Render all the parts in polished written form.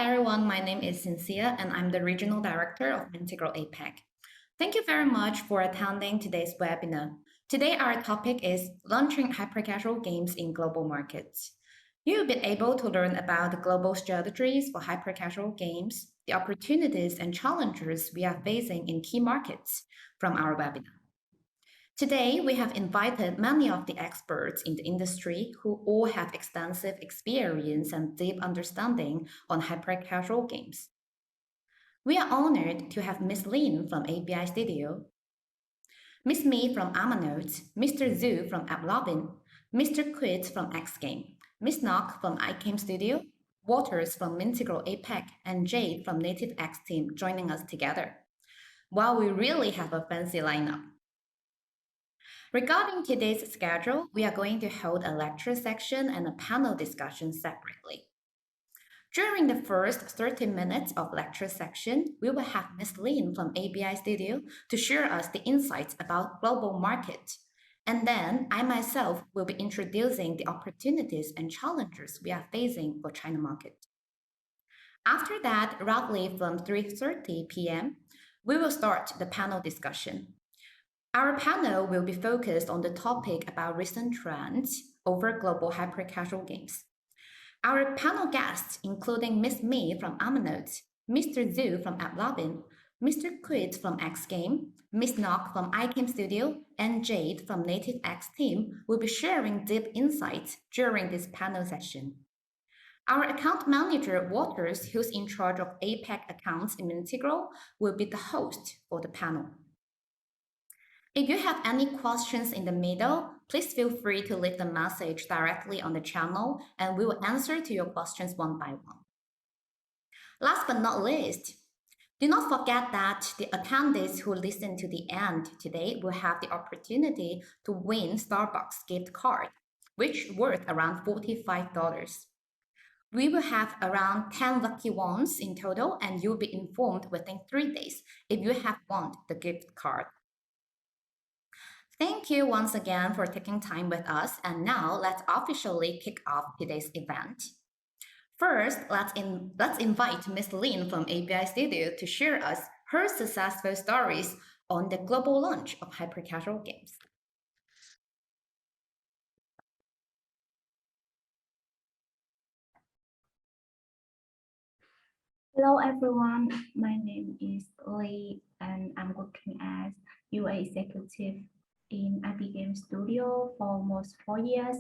everyone, my name is Cynthia and I'm the Regional Director of Mintegral APAC. Thank you very much for attending today's webinar. Today our topic is launching hyper-casual games in global markets. You'll be able to learn about the global strategies for hyper-casual games, the opportunities and challenges we are facing in key markets from our webinar. Today, we have invited many of the experts in the industry who all have extensive experience and deep understanding on hyper-casual games. We are honored to have Ms. Lin from ABI Studio, Ms. Mi from Amanotes, Mr. Zhu from AppLovin, Mr. Quid from XGame, Ms. Nok from iKame Studio, Waters from Mintegral APAC, and Jade from Nativex team joining us together. Wow, we really have a fancy lineup. Regarding today's schedule, we are going to hold a lecture section and a panel discussion separately. During the first 30 minutes of lecture section, we will have Ms. Lin from ABI Studio to share us the insights about global market. And then I myself will be introducing the opportunities and challenges we are facing for China market. After that, roughly from 3:30 p.m., we will start the panel discussion. Our panel will be focused on the topic about recent trends over global hyper-casual games. Our panel guests, including Ms. Mi from Amanotes, Mr. Zhu from AppLovin, Mr. Quid from XGame, Ms. Nok from iKame Studio, and Jade from Nativex team will be sharing deep insights during this panel session. Our account manager, Waters, who's in charge of APAC accounts in Mintegral, will be the host for the panel. If you have any questions in the middle, please feel free to leave the message directly on the channel and we will answer to your questions one by one. Last but not least, do not forget that the attendees who listen to the end today will have the opportunity to win Starbucks gift card, which is worth around $45. We will have around 10 lucky ones in total and you'll be informed within 3 days if you have won the gift card. Thank you once again for taking time with us, and now let's officially kick off today's event. First, let's invite Ms. Lin from ABI Studio to share us her successful stories on the global launch of hyper-casual games. Hello everyone, my name is Lee and I'm working as UA executive in ABI Game Studio for almost 4 years.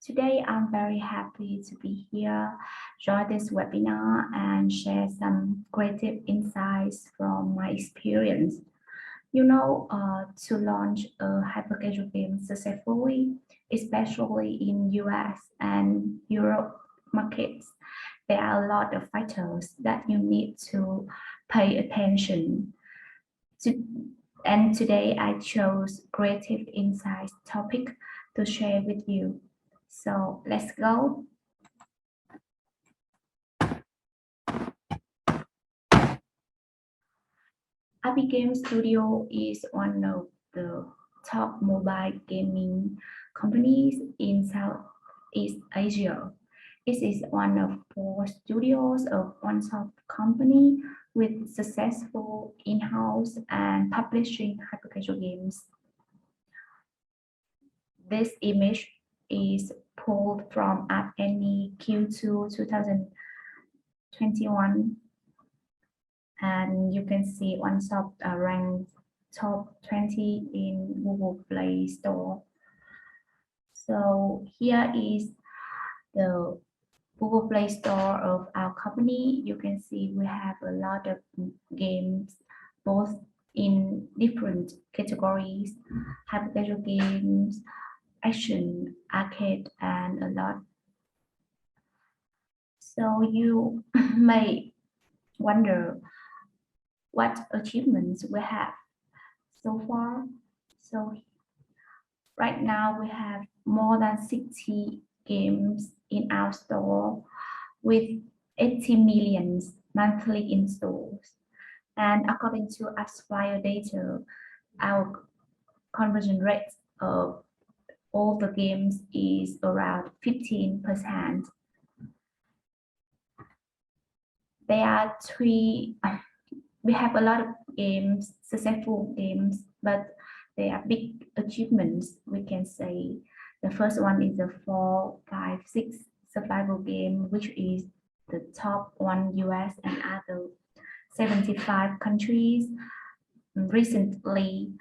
Today, I'm very happy to be here, join this webinar and share some creative insights from my experience. You know, to launch a hyper-casual game successfully, especially in US and Europe markets, there are a lot of factors that you need to pay attention to. And today I chose creative insights topic to share with you. So let's go. ABI Game Studio is one of the top mobile gaming companies in Southeast Asia. It is one of 4 studios of one top company with successful in-house and publishing hyper-casual games. This image is pulled from AppLovin Q2 2021, and you can see one shop ranked top 20 in Google Play Store. So here is the Google Play Store of our company. You can see we have a lot of games, both in different categories, hyper-casual games, action, arcade, and a lot. So you may wonder what achievements we have so far. So right now we have more than 60 games in our store with 80 million monthly installs. And according to Aspire data, our conversion rate of all the games is around 15%. there are three, we have a lot of games, successful games, but they are big achievements, we can say. The first one is the 456 survival game, which is the top one US and other 75 countries. Recently,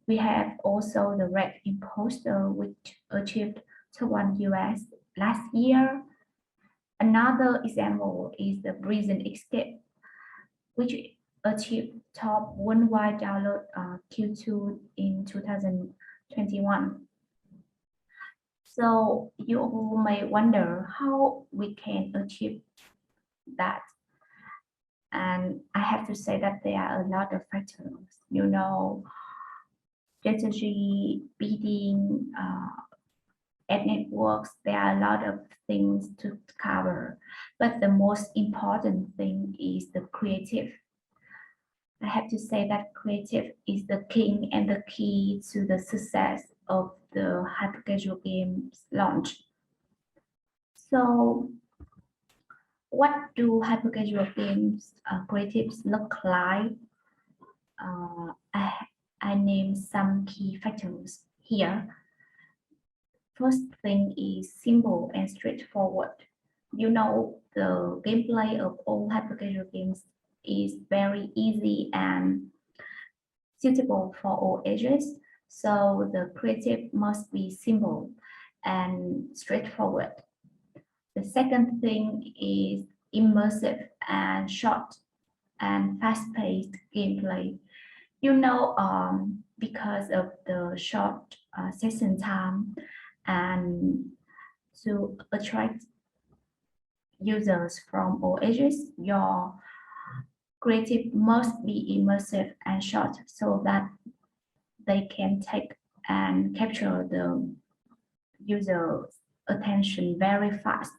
we have also the Red Imposter, which achieved top one US last year. Another example is the Prison Escape, which achieved top worldwide download Q2 in 2021. So you may wonder how we can achieve that. And I have to say that there are a lot of factors, strategy, bidding, ad networks, there are a lot of things to cover. But the most important thing is the creative. I have to say that creative is the king and the key to the success of the hyper-casual games launch. So what do hyper-casual games creatives look like? I named some key factors here. First thing is simple and straightforward. The gameplay of all hyper-casual games is very easy and suitable for all ages. So the creative must be simple and straightforward. The second thing is immersive and short and fast-paced gameplay. Because of the short session time and to attract users from all ages, your creative must be immersive and short so that they can take and capture the user's attention very fast.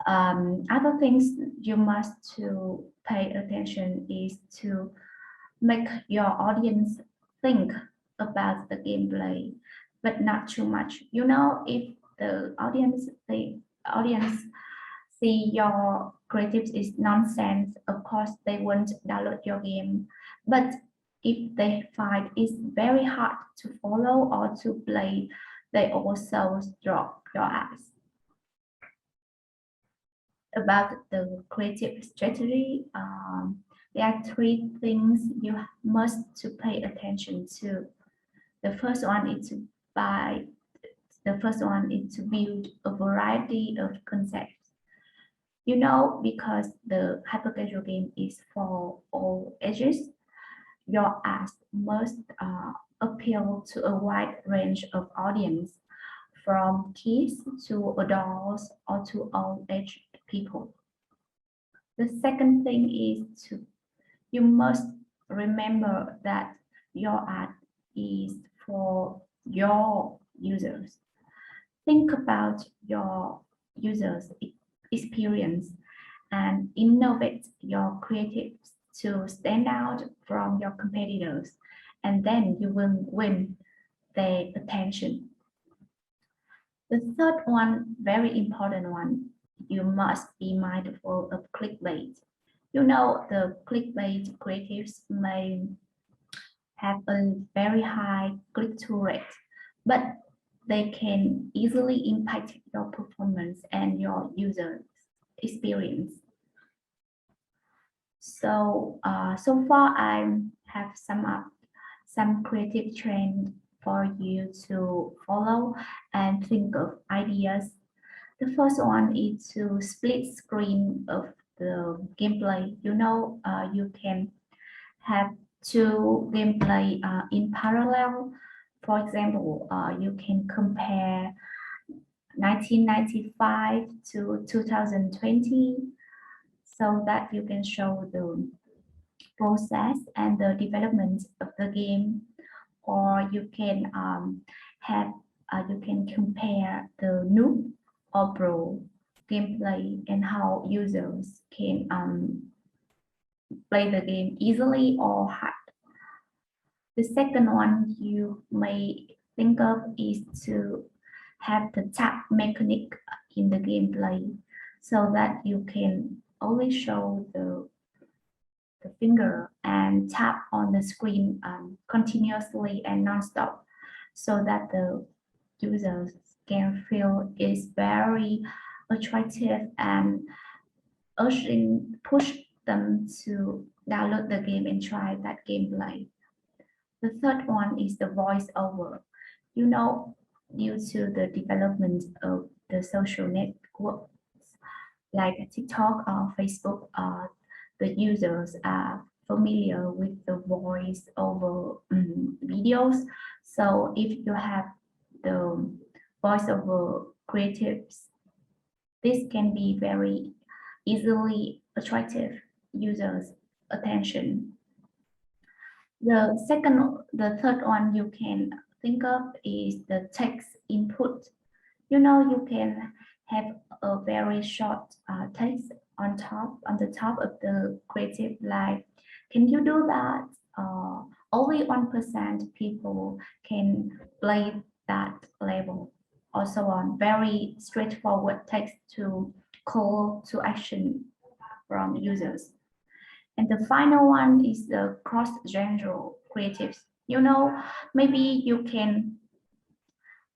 Other things you must to pay attention is to make your audience think about the gameplay, but not too much. If the audience see your creatives is nonsense, of course they won't download your game. But if they find it's very hard to follow or to play, they also drop your ads. About the creative strategy, there are three things you must to pay attention to. The first one is to build a variety of concepts. Because the hyper-casual game is for all ages, your ads must appeal to a wide range of audience, from kids to adults or to all age people. The second thing is you must remember that your ad is for your users. Think about your users' experience and innovate your creatives to stand out from your competitors, and then you will win their attention. The third one, very important one, you must be mindful of clickbait. The clickbait creatives may have a very high click-through rate, but they can easily impact your performance and your user experience. So, so far I have summed up some creative trends for you to follow and think of ideas. The first one is to split screen of the gameplay. You can have two gameplay in parallel. For example, you can compare 1995 to 2020 so that you can show the process and the development of the game, or you can compare the noob or pro gameplay and how users can play the game easily or hard. The second one you may think of is to have the tap mechanic in the gameplay. so that you can only show the finger and tap on the screen continuously and non-stop, so that the users can feel it's very attractive and push them to download the game and try that gameplay. The third one is the voiceover. You know, due to the development of the social networks like TikTok or Facebook, the users are familiar with the voice over videos. So if you have the voiceover creatives, this can be very easily attractive users' attention. The third one you can think of is the text input. You know, you can have a very short text on the top of the creative, like, can you do that? Only 1% people can play that level. Also on very straightforward text to call to action from users. And the final one is the cross-genre creatives. You know, maybe you can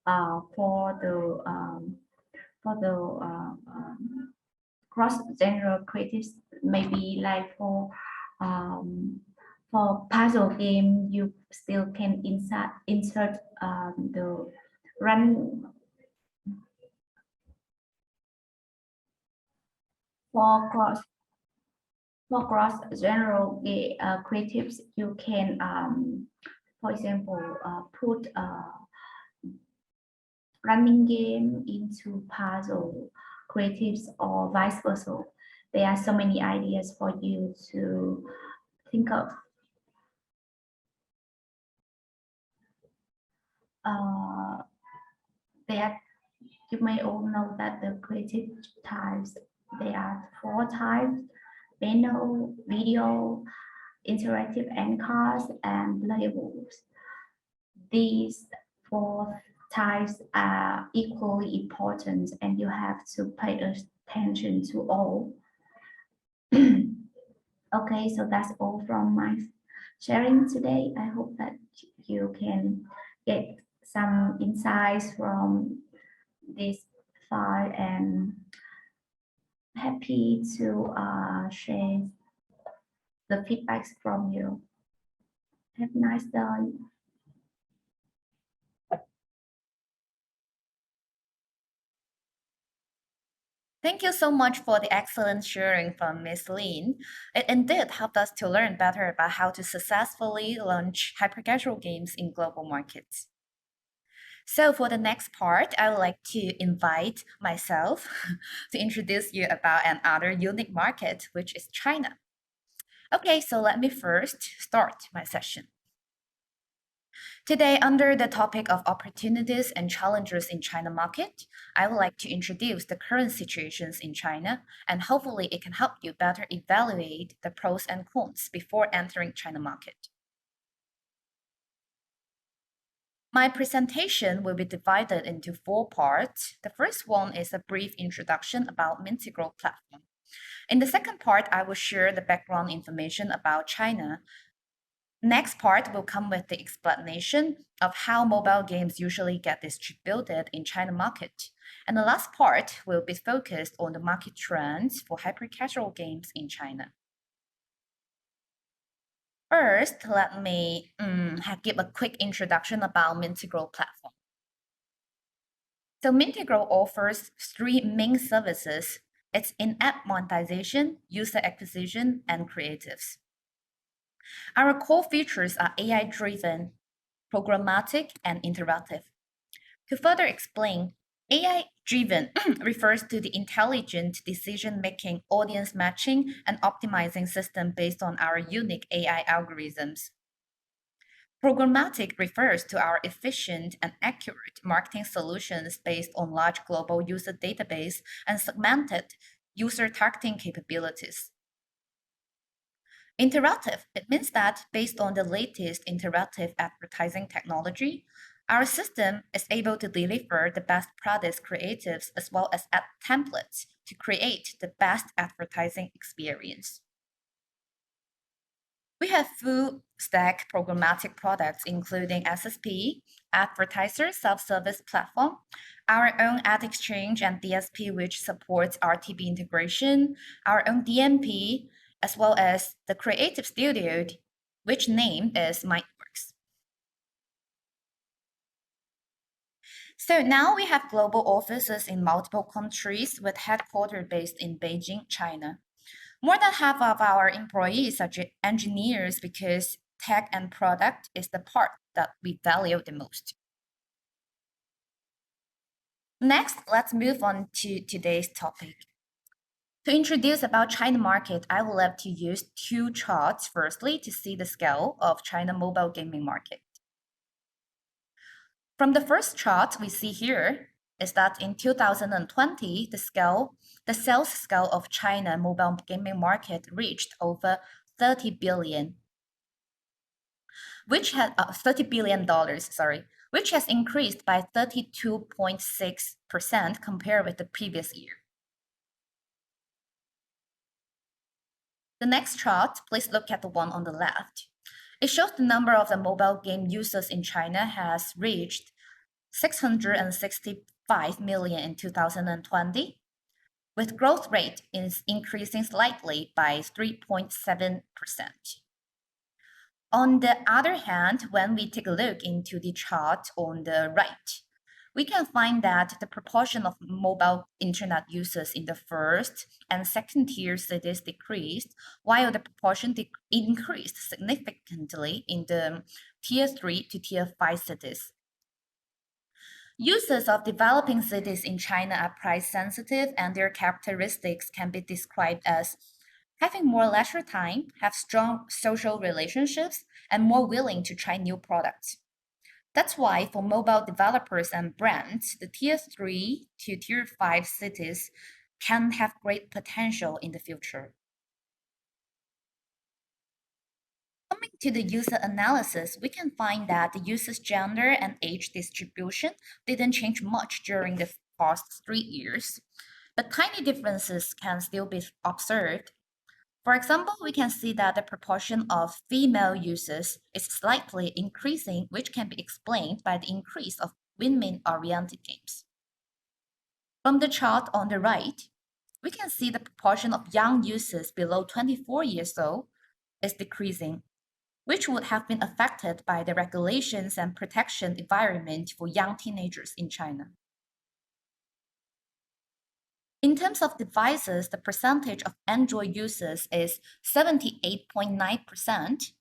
for the cross-genre creatives, maybe like for puzzle game, you still can insert the run for cross-genre creatives. You can, for example, put running game into puzzle creatives or vice versa. There are so many ideas for you to think of. That you may all know that the creative types, there are 4 types: panel, video, interactive end cards, and labels. These 4 types are equally important, and you have to pay attention to all. Okay, so that's all from my sharing today. I hope that you can get some insights from this file, and happy to share the feedbacks from you. Have a nice day. Thank you so much for the excellent sharing from Ms. Lin. It indeed helped us to learn better about how to successfully launch hyper-casual games in global markets. So for the next part, I would like to invite myself to introduce you about another unique market, which is China. Okay, so let me first start my session. Today, under the topic of opportunities and challenges in China market, I would like to introduce the current situations in China, and hopefully it can help you better evaluate the pros and cons before entering China market. My presentation will be divided into 4 parts. The first one is a brief introduction about Mintegral platform. In the second part, I will share the background information about China. Next part will come with the explanation of how mobile games usually get distributed in China market. And the last part will be focused on the market trends for hyper-casual games in China. First, let me give a quick introduction about Mintegral platform. So Mintegral offers 3 main services. It's in-app monetization, user acquisition, and creatives. Our core features are AI-driven, programmatic, and interactive. To further explain, AI-driven refers to the intelligent decision-making, audience matching, and optimizing system based on our unique AI algorithms. Programmatic refers to our efficient and accurate marketing solutions based on large global user database and segmented user targeting capabilities. Interactive, it means that based on the latest interactive advertising technology, our system is able to deliver the best products creatives as well as ad templates to create the best advertising experience. We have full stack programmatic products including SSP, advertiser self-service platform, our own ad exchange and DSP which supports RTB integration, our own DMP, as well as the creative studio, which name is MindWorks. So now we have global offices in multiple countries with headquarters based in Beijing, China. More than half of our employees are engineers because tech and product is the part that we value the most. Next, let's move on to today's topic. To introduce about China market, I would love to use two charts firstly to see the scale of China mobile gaming market. From the first chart we see here is that in 2020, the sales scale of China mobile gaming market reached over 30 billion, which had $30 billion, which has increased by 32.6% compared with the previous year. The next chart, please look at the one on the left. It shows the number of the mobile game users in China has reached 665 million in 2020, with growth rate is increasing slightly by 3.7%. On the other hand, when we take a look into the chart on the right, we can find that the proportion of mobile internet users in the first and second tier cities decreased, while the proportion increased significantly in the tier 3 to tier 5 cities. Users of developing cities in China are price sensitive and their characteristics can be described as having more leisure time, have strong social relationships, and more willing to try new products. That's why for mobile developers and brands, the tier 3 to tier 5 cities can have great potential in the future. Coming to the user analysis, we can find that the user's gender and age distribution didn't change much during the past 3 years, but tiny differences can still be observed. For example, we can see that the proportion of female users is slightly increasing, which can be explained by the increase of women-oriented games. From the chart on the right, we can see the proportion of young users below 24 years old is decreasing, which would have been affected by the regulations and protection environment for young teenagers in China. In terms of devices, the percentage of Android users is 78.9%,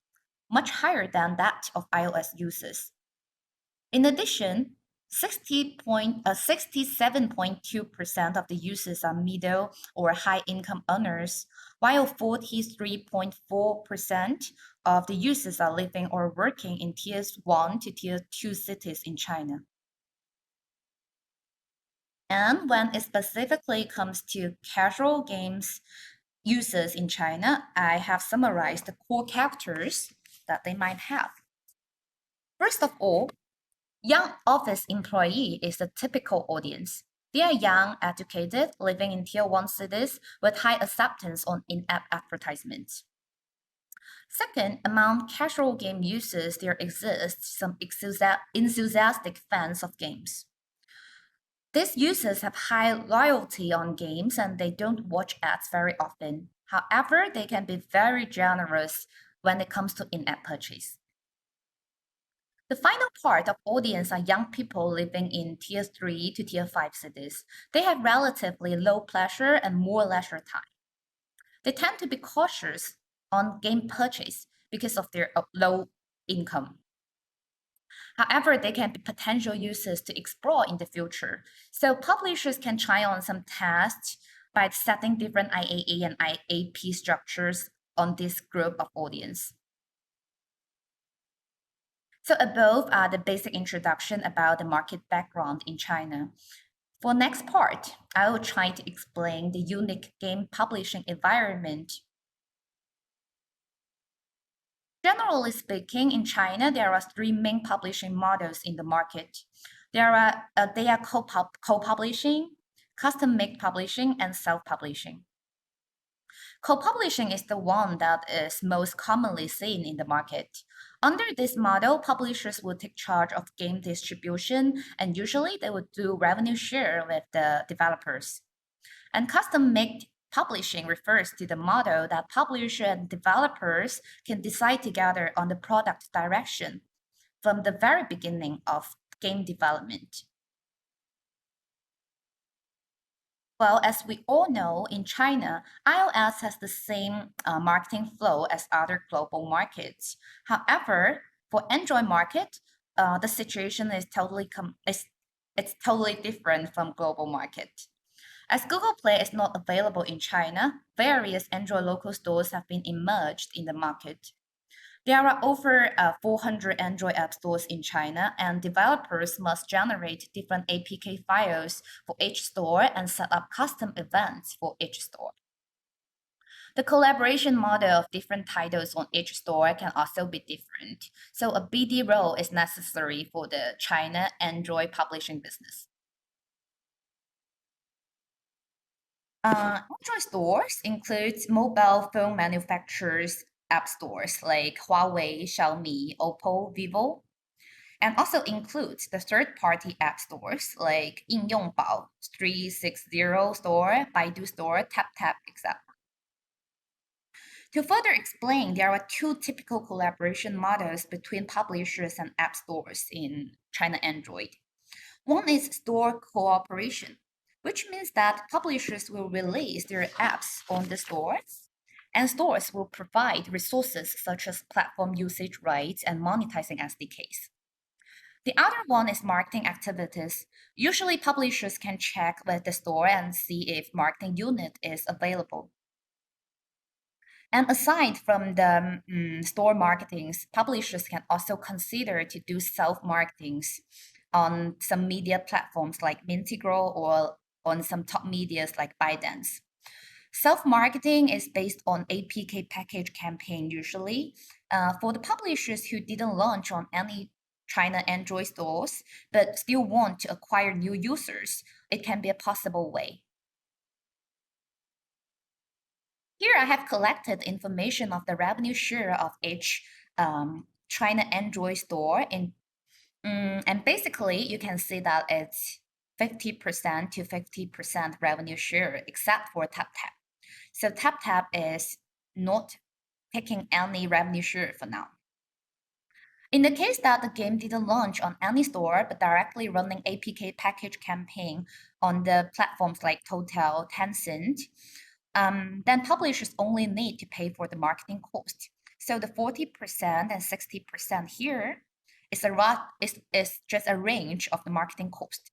much higher than that of iOS users. In addition, 67.2% of the users are middle or high income earners, while 43.4% of the users are living or working in tiers 1 to tier 2 cities in China. And when it specifically comes to casual games users in China, I have summarized the core characters that they might have. First of all, young office employee is the typical audience. They are young, educated, living in tier 1 cities with high acceptance on in-app advertisements. Second, among casual game users, there exists some enthusiastic fans of games. These users have high loyalty on games and they don't watch ads very often. However, they can be very generous when it comes to in-app purchase. The final part of audience are young people living in tier 3 to tier 5 cities. They have relatively low pleasure and more leisure time. They tend to be cautious on game purchase because of their low income. However, they can be potential users to explore in the future. So publishers can try on some tests by setting different IAA and IAP structures on this group of audience. So above are the basic introduction about the market background in China. For next part, I will try to explain the unique game publishing environment. Generally speaking, in China, there are 3 main publishing models in the market. They are co-publishing, custom-made publishing, and self-publishing. Co-publishing is the one that is most commonly seen in the market. Under this model, publishers will take charge of game distribution, and usually they will do revenue share with the developers. And custom-made publishing refers to the model that publisher and developers can decide together on the product direction from the very beginning of game development. Well, as we all know, in China, iOS has the same marketing flow as other global markets. However, for Android market, the situation is it's totally different from global market. As Google Play is not available in China, various Android local stores have been emerged in the market. There are over 400 Android app stores in China, and developers must generate different APK files for each store and set up custom events for each store. The collaboration model of different titles on each store can also be different, so a BD role is necessary for the China Android publishing business. Android stores include mobile phone manufacturers' app stores like Huawei, Xiaomi, Oppo, Vivo, and also includes the third-party app stores like 应用宝, 360 Store, Baidu Store, TapTap, etc. To further explain, there are two typical collaboration models between publishers and app stores in China Android. One is store cooperation, which means that publishers will release their apps on the stores, and stores will provide resources such as platform usage rights and monetizing SDKs. The other one is marketing activities. Usually, publishers can check with the store and see if marketing unit is available. And aside from the store marketings, publishers can also consider to do self-marketings on some media platforms like Mintegral or on some top medias like ByteDance. Self-marketing is based on APK package campaign usually. For the publishers who didn't launch on any China Android stores but still want to acquire new users, it can be a possible way. Here I have collected information of the revenue share of each China Android store and basically you can see that it's 50% to 50% revenue share except for TapTap. So TapTap is not taking any revenue share for now. In the case that the game didn't launch on any store but directly running APK package campaign on the platforms like Total, Tencent, then publishers only need to pay for the marketing cost. So the 40% and 60% here is just a range of the marketing cost.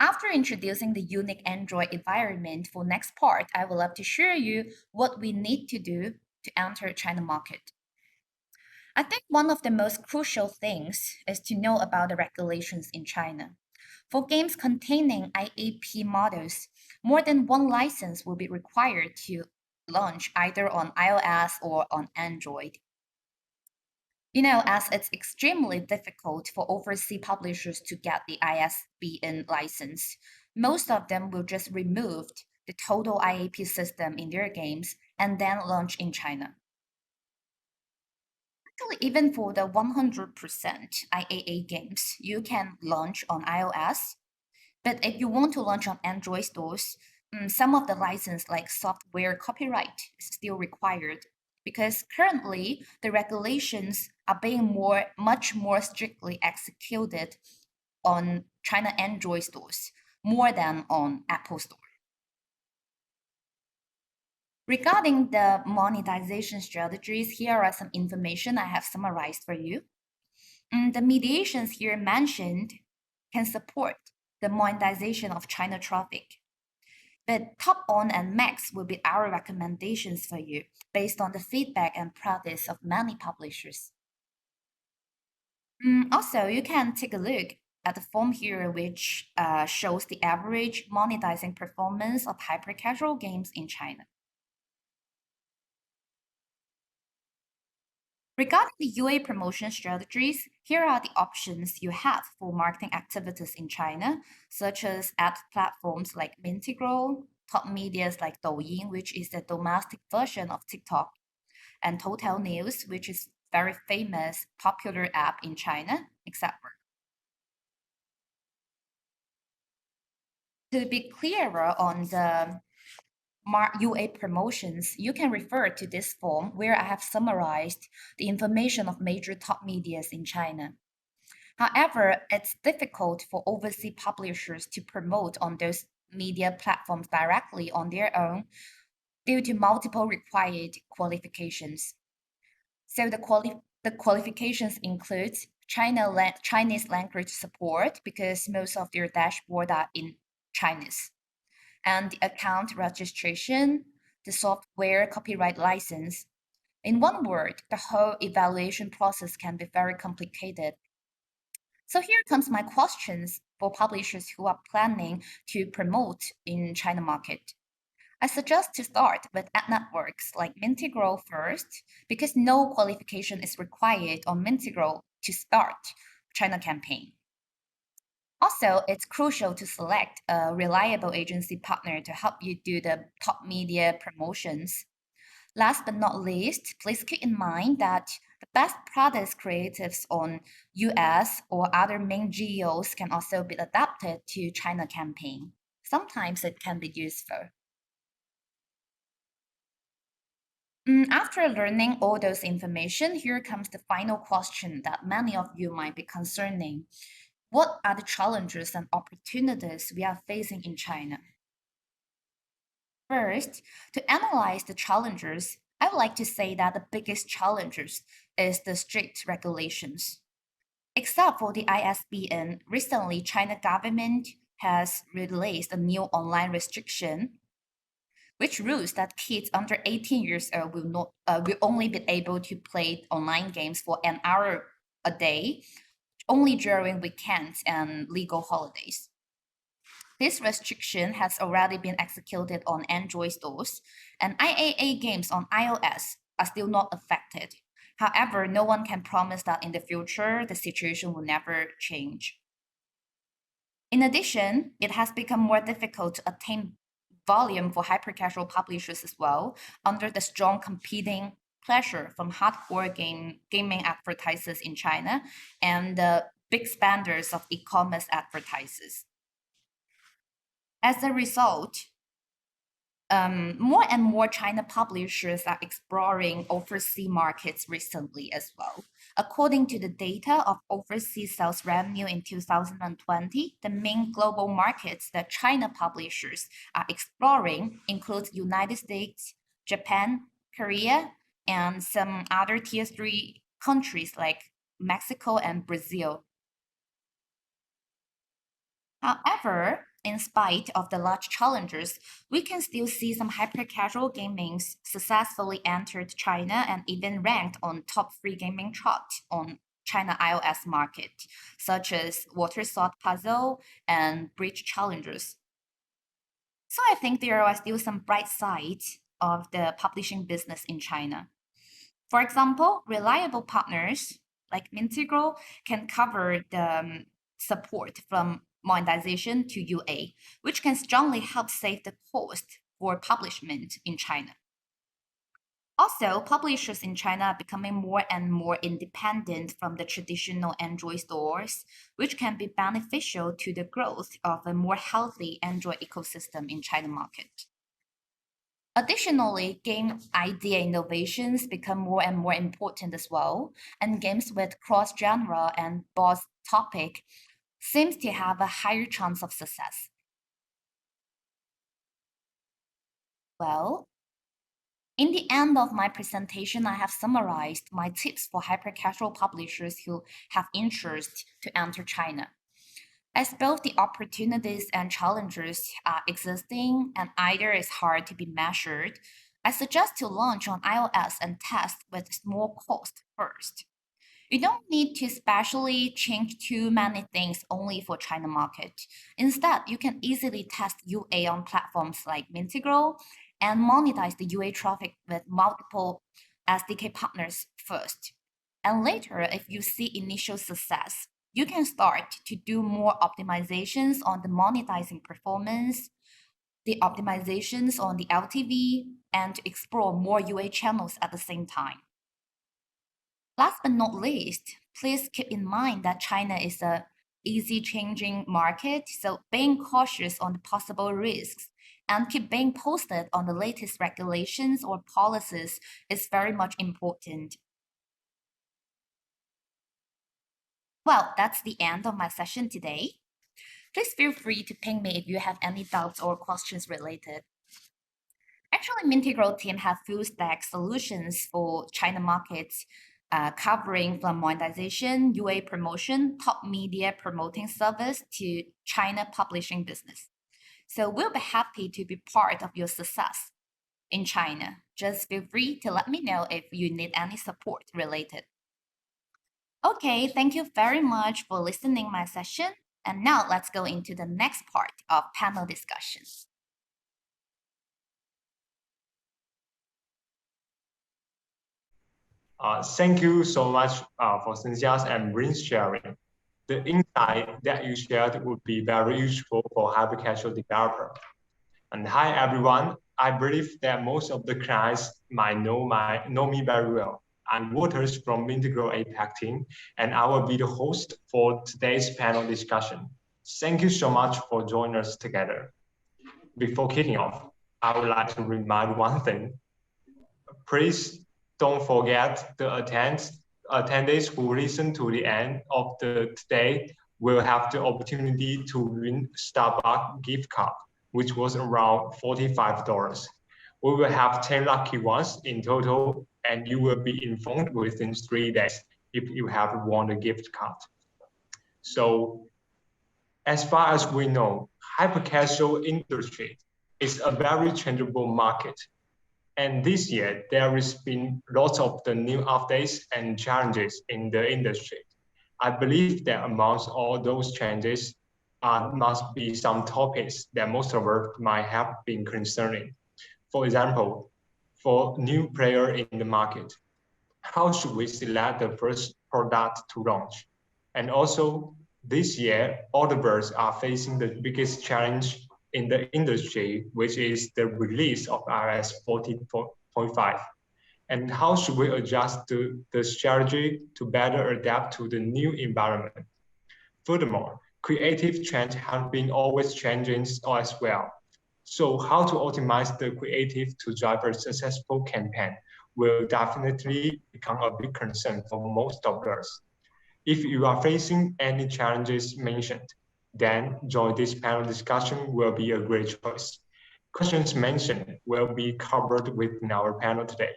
After introducing the unique Android environment for next part, I would love to share you what we need to do to enter China market. I think one of the most crucial things is to know about the regulations in China. For games containing IAP models, more than one license will be required to launch either on iOS or on Android. As it's extremely difficult for overseas publishers to get the ISBN license, most of them will just remove the total IAP system in their games and then launch in China. Actually, even for the 100% IAA games, you can launch on iOS. But if you want to launch on Android stores, some of the license like software copyright is still required because currently the regulations are being much more strictly executed on China Android stores more than on Apple Store. Regarding the monetization strategies, here are some information I have summarized for you. The mediations here mentioned can support the monetization of China traffic. But Top-On and Max will be our recommendations for you based on the feedback and practice of many publishers. Also, you can take a look at the form here, which shows the average monetizing performance of hyper-casual games in China. Regarding the UA promotion strategies, here are the options you have for marketing activities in China, such as ad platforms like Mintegral, top medias like Douyin, which is the domestic version of TikTok, and Total News, which is very famous, popular app in China, etc. To be clearer on the UA promotions, you can refer to this form where I have summarized the information of major top medias in China. However, it's difficult for overseas publishers to promote on those media platforms directly on their own due to multiple required qualifications. So the qualifications include Chinese language support because most of their dashboard are in Chinese, and the account registration, the software copyright license. In one word, the whole evaluation process can be very complicated. So here comes my questions for publishers who are planning to promote in China market. I suggest to start with ad networks like Mintegral first because no qualification is required on Mintegral to start China campaign. Also, it's crucial to select a reliable agency partner to help you do the top media promotions. Last but not least, please keep in mind that the best products creatives on US or other main geos can also be adapted to China campaign. Sometimes it can be useful. After learning all those information, here comes the final question that many of you might be concerning. What are the challenges and opportunities we are facing in China? First, to analyze the challenges, I would like to say that the biggest challenges is the strict regulations. Except for the ISBN, recently China government has released a new online restriction, which rules that kids under 18 years old will only be able to play online games for an hour a day, only during weekends and legal holidays. This restriction has already been executed on Android stores, and IAA games on iOS are still not affected. However, no one can promise that in the future the situation will never change. In addition, it has become more difficult to attain volume for hyper-casual publishers as well, under the strong competing pressure from hardcore gaming advertisers in China and the big spenders of e-commerce advertisers. As a result, more and more China publishers are exploring overseas markets recently as well. According to the data of overseas sales revenue in 2020, the main global markets that China publishers are exploring include United States, Japan, Korea, and some other tier 3 countries like Mexico and Brazil. However, in spite of the large challenges, we can still see some hyper-casual gamings successfully entered China and even ranked on top free gaming chart on China iOS market, such as Water Sword Puzzle and Bridge Challengers. So I think there are still some bright sides of the publishing business in China. For example, reliable partners like Mintegral can cover the support from monetization to UA, which can strongly help save the cost for publishment in China. Also, publishers in China are becoming more and more independent from the traditional Android stores, which can be beneficial to the growth of a more healthy Android ecosystem in China market. Additionally, game idea innovations become more and more important as well, and games with cross-genre and broad topic seems to have a higher chance of success. Well, in the end of my presentation, I have summarized my tips for hyper-casual publishers who have interest to enter China. As both the opportunities and challenges are existing and either is hard to be measured, I suggest to launch on iOS and test with small cost first. You don't need to specially change too many things only for China market. Instead, you can easily test UA on platforms like Mintegral and monetize the UA traffic with multiple SDK partners first. And later, if you see initial success, you can start to do more optimizations on the monetizing performance, the optimizations on the LTV, and to explore more UA channels at the same time. Last but not least, please keep in mind that China is a easy changing market, so being cautious on the possible risks and keep being posted on the latest regulations or policies is very much important. Well, that's the end of my session today. Please feel free to ping me if you have any doubts or questions related. Actually, Mintegral team have full stack solutions for China markets, covering from monetization, UA promotion, top media promoting service to China publishing business. So we'll be happy to be part of your success in China. Just feel free to let me know if you need any support related. Okay, thank you very much for listening my session. And now let's go into the next part of panel discussion. Thank you so much for Cynthia and Brin's sharing. The insight that you shared would be very useful for hyper-casual developer. And hi everyone, I believe that most of the clients might know me very well. I'm Waters from Mintegral APAC team, and I will be the host for today's panel discussion. Thank you so much for joining us together. Before kicking off, I would like to remind one thing. Please don't forget the attendees who listen to the end of today will have the opportunity to win Starbucks gift card, which was around $45. We will have 10 lucky ones in total, and you will be informed within 3 days if you have won the gift card. So, as far as we know, hyper-casual industry is a very changeable market. And this year, there has been lots of the new updates and challenges in the industry. I believe that amongst all those changes, must be some topics that most of us might have been concerning. For example, for new player in the market, how should we select the first product to launch? And also, this year, all the birds are facing the biggest challenge in the industry, which is the release of iOS 14.5. And how should we adjust the strategy to better adapt to the new environment? Furthermore, creative trends have been always changing as well. So how to optimize the creative to drive a successful campaign will definitely become a big concern for most of us. If you are facing any challenges mentioned, then join this panel discussion will be a great choice. Questions mentioned will be covered within our panel today.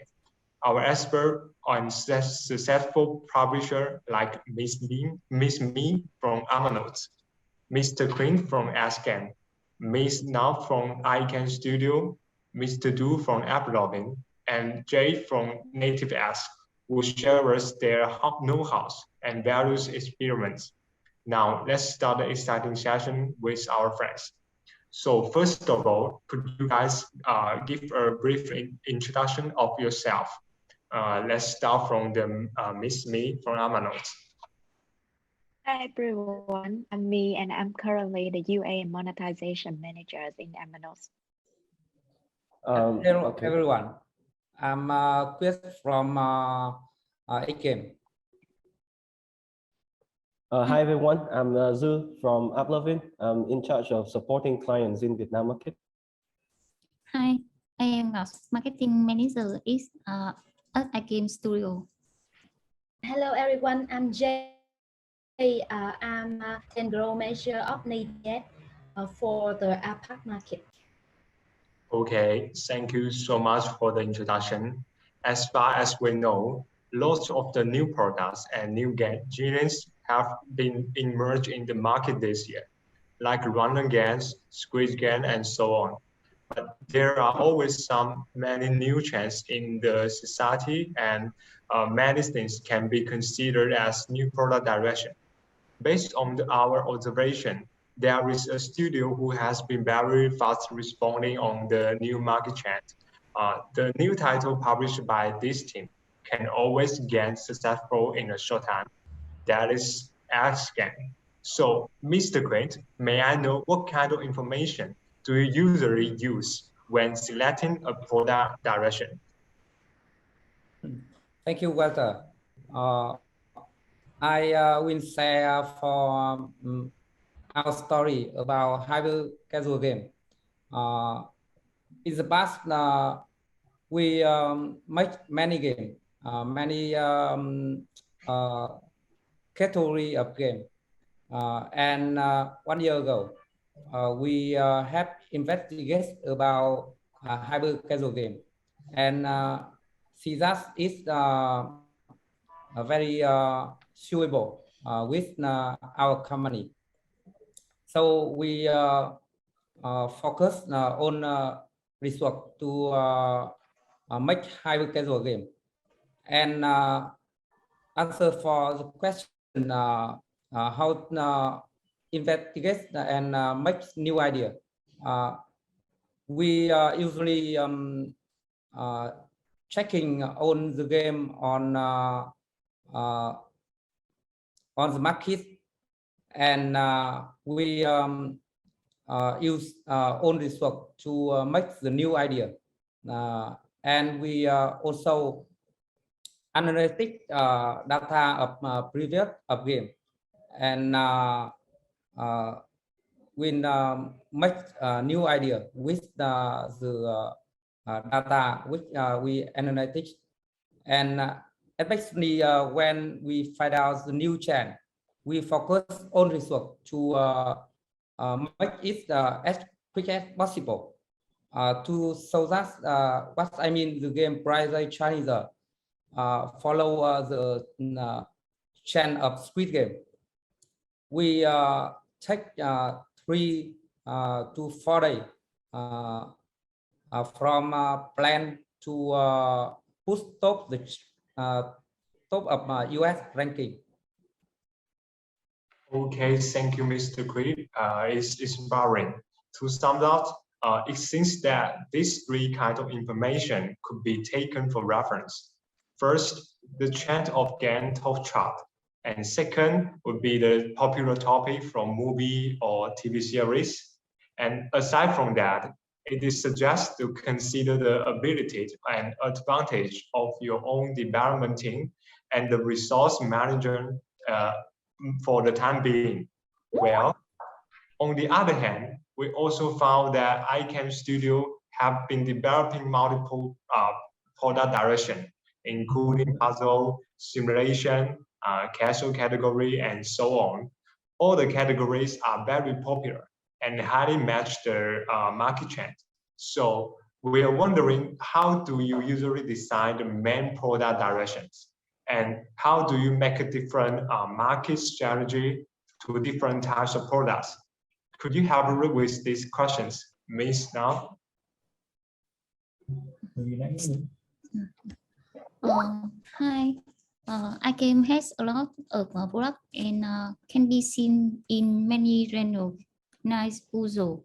Our expert on successful publisher like Miss Me from Amanotes, Mr. Quinn from XGame, Miss Now from iKame Studio, Mr. Du from AppLovin, and Jay from Nativex will share us their know-how and various experiments. Now, let's start the exciting session with our friends. So first of all, could you guys give a brief introduction of yourself? Let's start from the Miss Me from Amanotes. Hi everyone, I'm Me and I'm currently the UA and Monetization Manager in Amanotes. Hello everyone, I'm Chris from XGame. Hi everyone, I'm Zhu from AppLovin. I'm in charge of supporting clients in Vietnam market. Hi, I am Marketing Manager at iKame Game Studio. Hello everyone, I'm Jay. I'm Mintegral Manager of Nativex for the APAC market. Okay, thank you so much for the introduction. As far as we know, lots of the new products and new games have been emerged in the market this year, like random games, squid game, and so on. But there are always many new trends in the society, and many things can be considered as new product direction. Based on our observation, there is a studio who has been very fast responding on the new market trend. The new title published by this team can always get successful in a short time. That is XGame. So, Mr. Great, may I know what kind of information do you usually use when selecting a product direction? Thank you, Walter. I will share for our story about hyper casual game. In the past, we make many games, many category of game. And 1 year ago, we have investigated about hyper casual game, and see that it's very suitable with our company. So we focus on research to make hyper casual game, and answer for the question how investigate and make new idea. We usually checking on the game on the market, and we use own research to make the new idea, and we also analytic data of previous of game, and we make new idea with the data which we analytic, and especially when we find out the new trend, we focus on research to make it as quick as possible to so that what I mean the game price challenger follow the trend of Squid Game. We take 3 to 4 days from plan to push top the top of US ranking. Okay, thank you, Mr. Creed. It's inspiring. To sum up, it seems that these 3 kinds of information could be taken for reference. First, the trend of game top chart, and second would be the popular topic from movie or TV series. And aside from that, it is suggested to consider the ability and advantage of your own development team and the resource manager for the time being. Well, on the other hand, we also found that iKame Studio have been developing multiple product directions, including puzzle, simulation, casual category, and so on. All the categories are very popular and highly match the market trend. So we are wondering, how do you usually decide the main product directions? And how do you make a different market strategy to different types of products? Could you help me with these questions, Miss Now? Hi. iKame has a lot of products and can be seen in many genres, nice puzzle,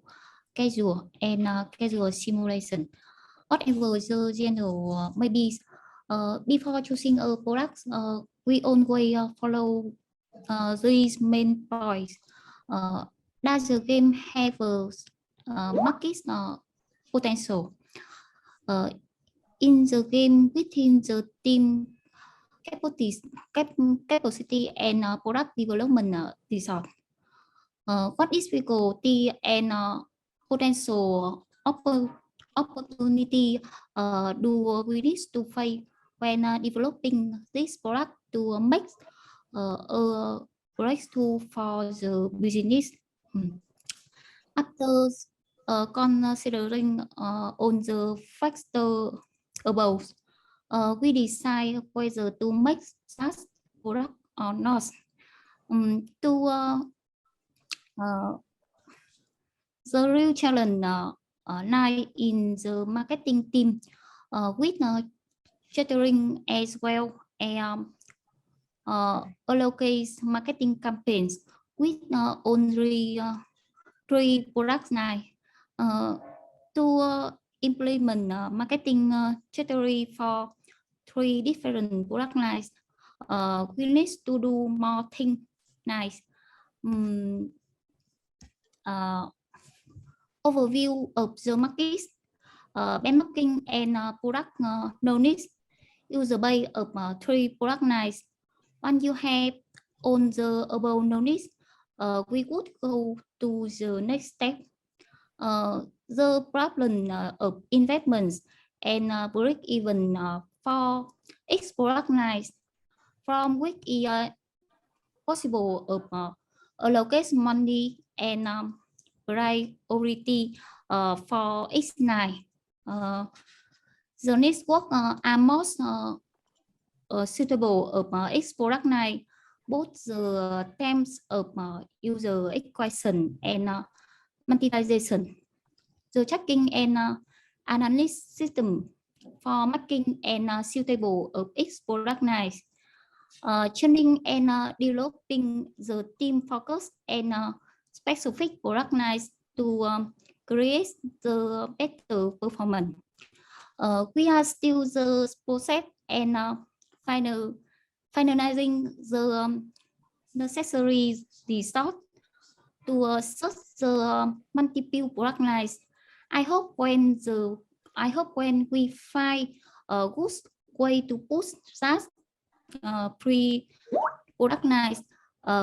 casual, and casual simulation. Whatever the genre may be, before choosing a product, we always follow these main points. Does the game have a market potential? In the game, within the team capacity and product development result. What is difficulty and potential opportunity do we need to face when developing this product to make a breakthrough for the business? After considering on the factor above, we decide whether to make such product or not. The real challenge lies in the marketing team with chattering as well and allocate marketing campaigns with only 3 products now to implement marketing strategy for 3 different product lines. We need to do more things nice. Overview of the market, benchmarking and product knowledge. User base of 3 product lines. Once you have on the above knowledge, we would go to the next step. The problem of investments and break even for each product lines, from which is possible of allocate money and priority for each line. The network are most suitable of each product line, both the terms of user acquisition and monetization. The tracking and analysis system for making and suitable of each product lines. Training and developing the team focus and specific product lines to create the better performance. We are still the process and finalizing the necessary result to such the multiple product lines. I hope when we find a good way to push that pre-product lines,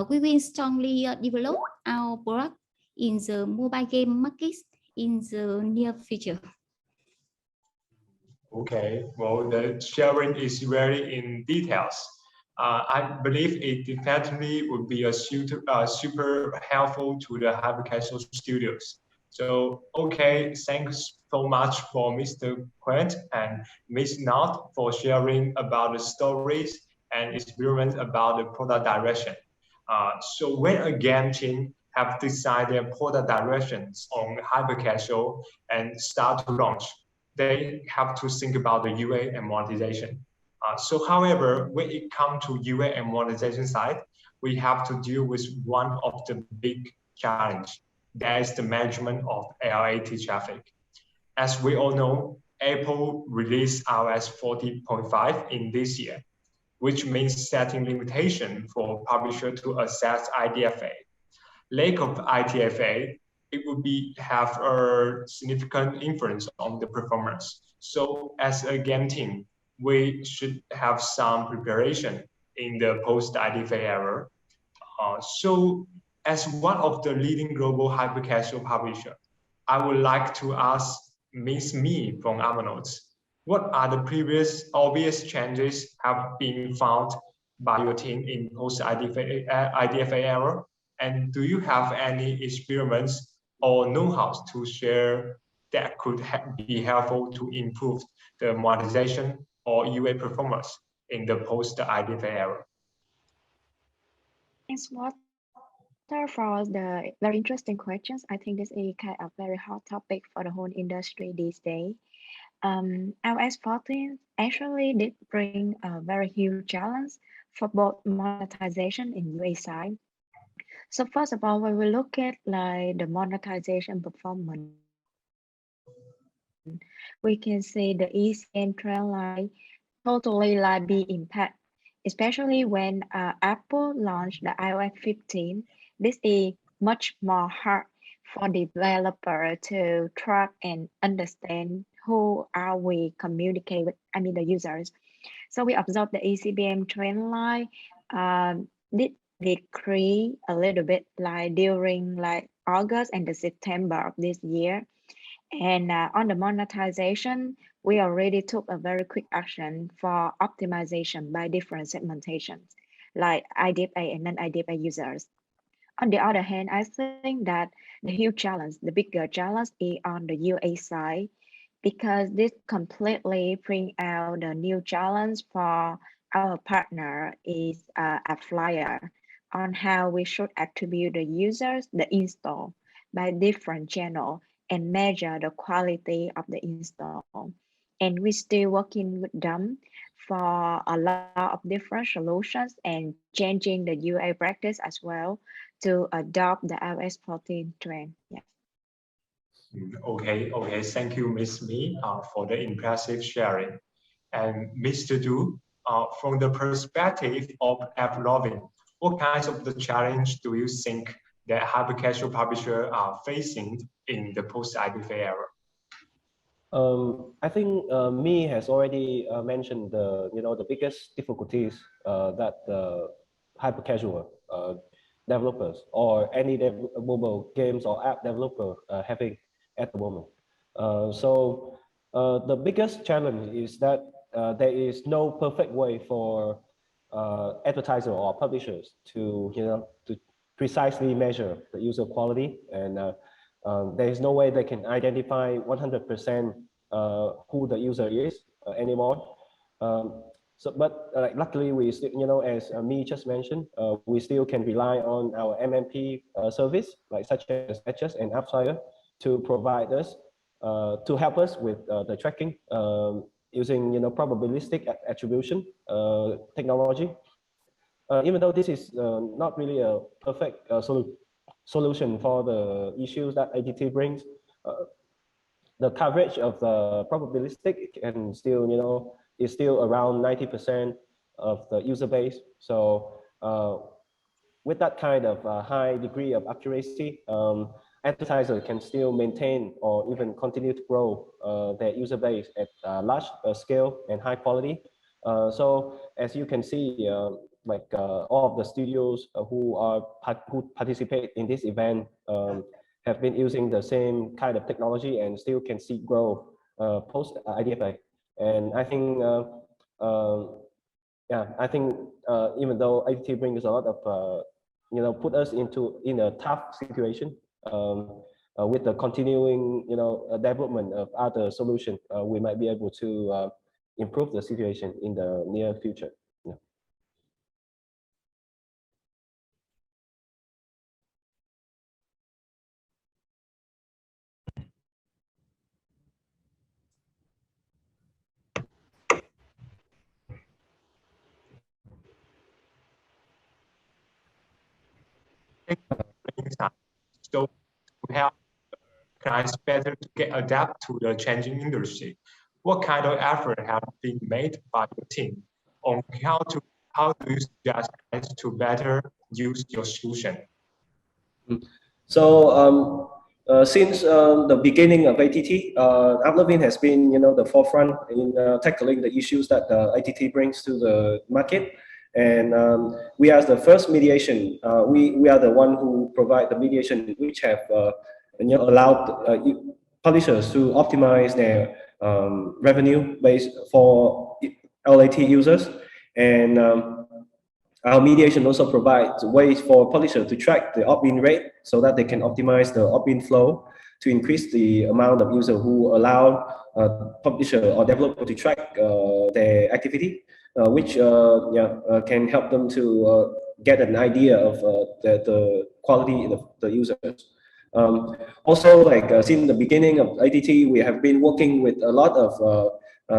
we will strongly develop our product in the mobile game market in the near future. Okay, well, the sharing is very in details. I believe it definitely would be a super helpful to the hyper-casual studios. So, okay, thanks so much for Mr. Quent and Ms. Knott for sharing about the stories and experiments about the product direction. So when a game team have decided their product directions on hyper-casual and start to launch, they have to think about the UA and monetization. So however, when it comes to UA and monetization side, we have to deal with one of the big challenge. That is the management of LAT traffic. As we all know, Apple released iOS 14.5 in this year, which means setting limitation for publisher to access IDFA. Lack of IDFA, it would have a significant influence on the performance. So as a game team, we should have some preparation in the post-IDFA era. So as one of the leading global hyper-casual publisher, I would like to ask Ms. Me from Amanotes, what are the previous obvious changes have been found by your team in post-IDFA era? And do you have any experiments or know-how to share that could be helpful to improve the monetization or UA performance in the post-IDFA era? Thanks, Walter, for the very interesting questions. I think this is kind of very hot topic for the whole industry these days. iOS 14 actually did bring a very huge challenge for both monetization and UA side. So first of all, when we look at like the monetization performance, we can see the XGame trend line totally like be impact, especially when Apple launched the iOS 15. This is much more hard for developer to track and understand who are we communicate with, the users. So we observe the XGame trend line did decrease a little bit like during like August and the September of this year. And on the monetization, we already took a very quick action for optimization by different segmentations, like IDFA and non-IDFA users. On the other hand, I think that the huge challenge, the bigger challenge is on the UA side, because this completely bring out the new challenge for our partner is AppLovin on how we should attribute the users, the install by different channel and measure the quality of the install. And we're still working with them for a lot of different solutions and changing the UA practice as well to adopt the iOS 14 trend. Yeah. Okay. Thank you, Ms. Me, for the impressive sharing. And Mr. Du, from the perspective of AppLovin, what kinds of the challenge do you think that hyper-casual publishers are facing in the post-IDFA era? I think Mi has already mentioned the biggest difficulties that the hyper-casual developers or any mobile games or app developer having at the moment. So the biggest challenge is that there is no perfect way for advertisers or publishers to precisely measure the user quality, and there is no way they can identify 100% who the user is anymore. But luckily, we still, as Mi just mentioned, we still can rely on our MMP service, such as Edges and AppFire, to provide us, to help us with the tracking using, probabilistic attribution technology. Even though this is not really a perfect solution for the issues that ADT brings, the coverage of the probabilistic and still, is still around 90% of the user base. So with that kind of high degree of accuracy, advertisers can still maintain or even continue to grow their user base at large scale and high quality. So as you can see, all of the studios who participate in this event have been using the same kind of technology and still can see growth post IDFA. And I think, even though IDT brings a lot of, put us in a tough situation with the continuing, development of other solutions, we might be able to improve the situation in the near future. Yeah. So to help clients better to adapt to the changing industry, what kind of effort have been made by your team on how do you suggest clients to better use your solution? So since the beginning of ATT, AppLovin has been, the forefront in tackling the issues that ATT brings to the market. And we are the first mediation. We are the one who provide the mediation, which have allowed publishers to optimize their revenue base for LAT users. And our mediation also provides ways for publishers to track the opt-in rate so that they can optimize the opt-in flow to increase the amount of users who allow publisher or developer to track their activity, which can help them to get an idea of the quality of the users. Also, since the beginning of IDT, we have been working with a lot of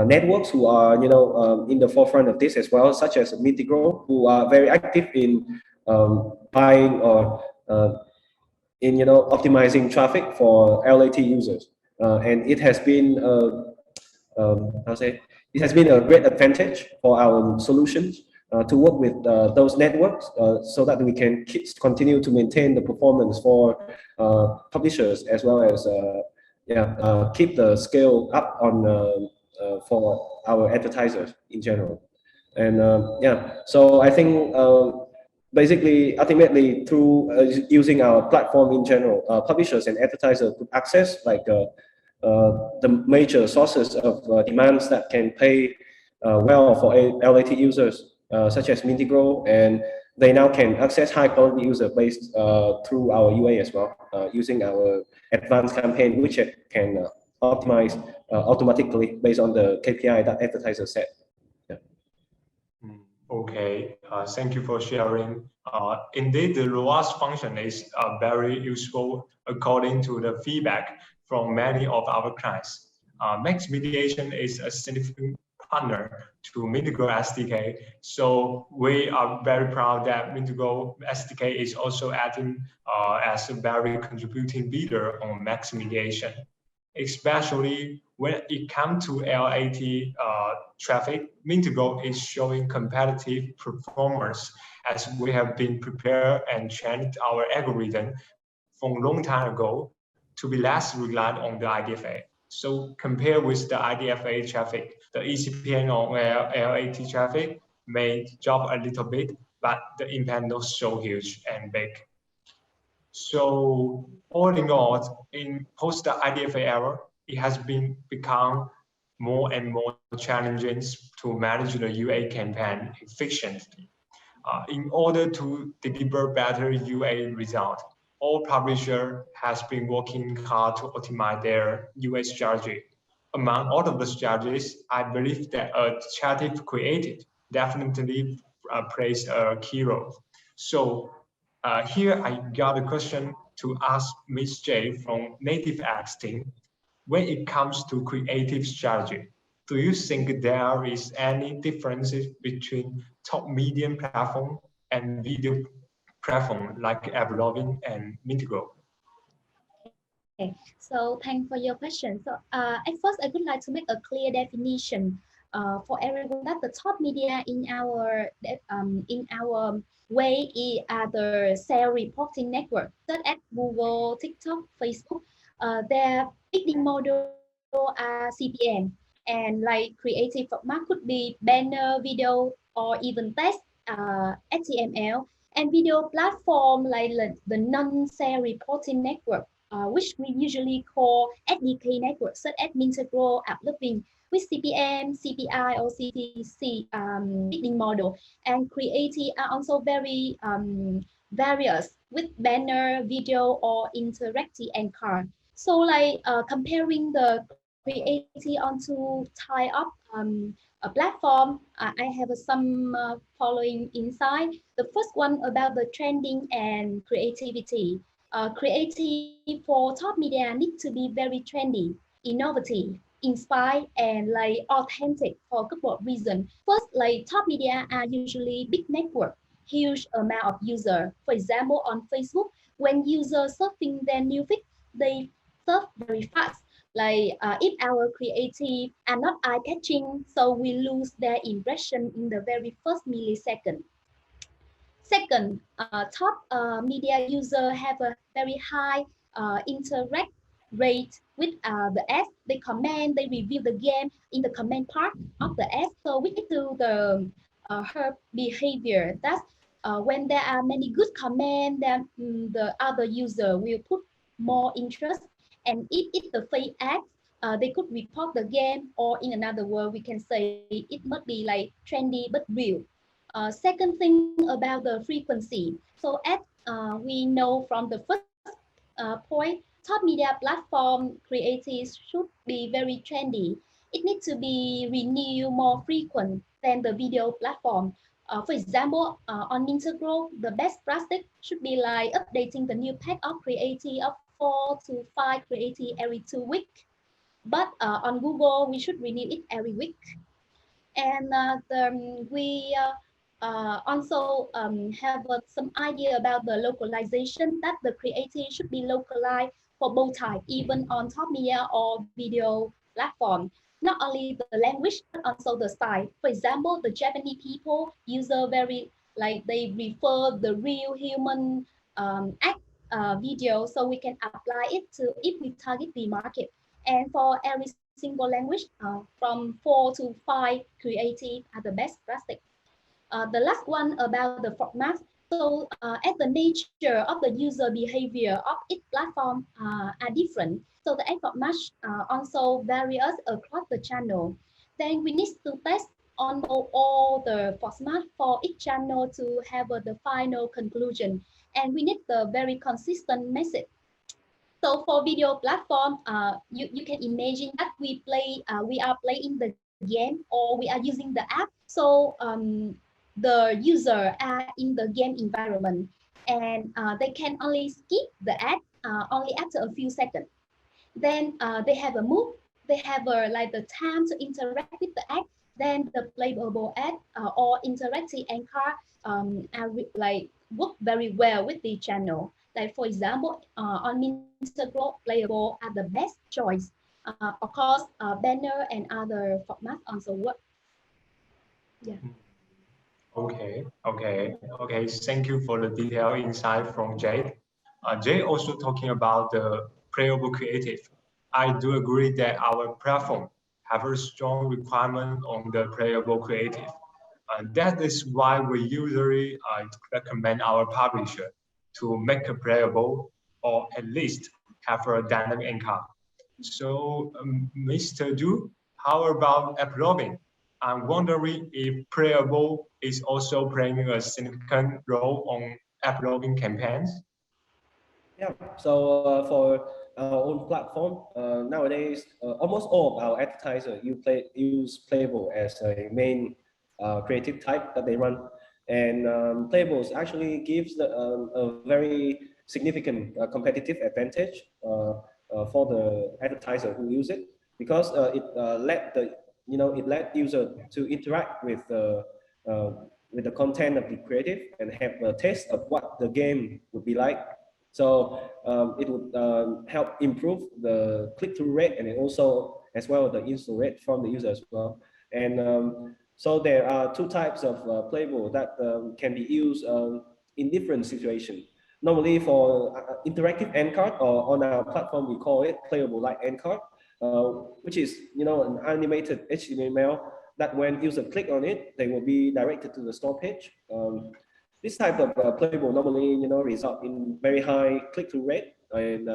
networks who are, in the forefront of this as well, such as Mintegral, who are very active in buying or in optimizing traffic for LAT users, and it has been it has been a great advantage for our solutions to work with those networks so that we can continue to maintain the performance for publishers as well as keep the scale up on for our advertisers in general. And so I think basically, ultimately, through using our platform in general, publishers and advertisers could access the major sources of demands that can pay well for LAT users, such as Mintegral, and they now can access high quality user base through our UA as well, using our advanced campaign, which can optimize automatically based on the KPI that advertisers set. Yeah. Okay, thank you for sharing. Indeed, the ROAS function is very useful according to the feedback from many of our clients. Max Mediation is a significant partner to Mintegral SDK, so we are very proud that Mintegral SDK is also acting as a very contributing leader on Max Mediation. Especially, When it comes to LAT traffic, Mintegral is showing competitive performance as we have been prepared and trained our algorithm from a long time ago to be less reliant on the IDFA. So compared with the IDFA traffic, the ECPN on LAT traffic may drop a little bit, but the impact not so huge and big. So all in all, in post IDFA era, it has become more and more challenging to manage the UA campaign efficiently. In order to deliver better UA result, all publisher has been working hard to optimize their UA strategy. Among all of the strategies, I believe that a creative creative definitely plays a key role. So here I got a question to ask Ms. J from Nativex team. When it comes to creative strategy, do you think there is any differences between top medium platform and video platform like AppLovin and Mintegral? Okay, so thanks for your question. So at first, I would like to make a clear definition for everyone that the top media in our way are the sales reporting network, such as Google, TikTok, Facebook. Their bidding model are CPM, and like creative format could be banner, video, or even text, HTML, and video platform like the non-sale reporting network, which we usually call SDK networks, such as Mintegral, AppLovin, with CPM, CPI, or CPC bidding model. And creative are also very various with banner, video, or interactive anchor. So like comparing the creative onto tie up a platform, I have some following insight. The first one about the trending and creativity. Creative for top media need to be very trendy, innovative, inspired, and like authentic for a couple of reasons. First, like top media are usually big network, huge amount of user. For example, on Facebook, when users surfing their new feed, they surf very fast. Like if our creative are not eye-catching, so we lose their impression in the very first millisecond. Second, top media user have a very high interact rate with the ads. They comment, they review the game in the comment part of the ads. So we get to the her behavior. That's when there are many good comments, then the other user will put more interest. And if it's the fake ad, they could report the game, or in another word, we can say it must be like trendy but real. Second thing about the frequency. So as we know from the first point, top media platform creatives should be very trendy. It needs to be renewed more frequent than the video platform. For example, on Mintegral, the best practice should be like updating the new pack of creative of 4 to 5 creative every 2 weeks. But on Google, we should renew it every week. And we also have some idea about the localization, that the creative should be localized for both types, even on top media or video platform. Not only the language, but also the style. For example, the Japanese people use a very, like they prefer the real human act video, so we can apply it to if we target the market. And for every single language, from 4 to 5 creative are the best practice. The last one about the format. So as the nature of the user behavior of each platform are different, so the ad format also varies across the channel. Then we need to test on all the format for each channel to have the final conclusion. And we need the very consistent message. So for video platform, you can imagine that we are playing the game, or we are using the app. So the user are in the game environment, and they can only skip the ad only after a few seconds. Then they have a move, they have like the time to interact with the ad. Then the playable ad or interactive anchor are like work very well with the channel. Like for example, on Mintegral, Playable are the best choice. of course, banner and other formats also work. Yeah. Okay. Thank you for the detailed insight from Jade. Jade also talking about the playable creative. I do agree that our platform have a strong requirement on the playable creative. That is why we usually recommend our publisher to make a playable or at least have a dynamic income. So, Mr. Du, how about AppLovin? I'm wondering if Playable is also playing a significant role on AppLovin campaigns. Yeah, so for our own platform, nowadays, almost all of our advertisers use Playable as a main creative type that they run. And Playable actually gives a very significant competitive advantage for the advertiser who use it, because it let user to interact with the content of the creative and have a taste of what the game would be like. So it would help improve the click-through rate, and it also as well the install rate from the user as well. And so there are two types of Playable that can be used in different situations. Normally for interactive end card, or on our platform we call it Playable like end card, which is an animated HTML that when user click on it, they will be directed to the store page. This type of Playable normally result in very high click-through rate, and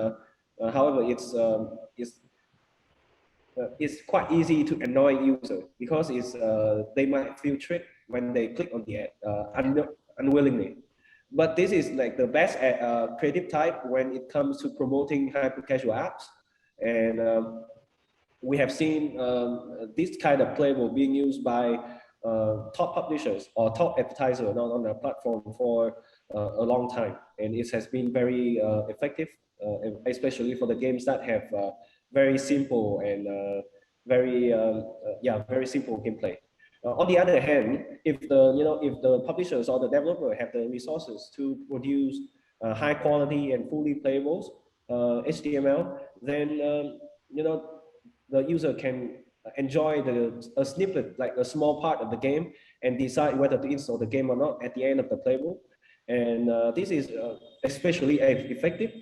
however it's quite easy to annoy user, because they might feel tricked when they click on the ad unwillingly. But this is like the best creative type when it comes to promoting hyper casual apps, and we have seen this kind of Playable being used by top publishers or top advertisers on our platform for a long time, and it has been very effective, especially for the games that have very simple and very simple gameplay. On the other hand, if the publishers or the developer have the resources to produce high quality and fully playables HTML, then the user can enjoy a snippet, like a small part of the game, and decide whether to install the game or not at the end of the playable. And this is especially effective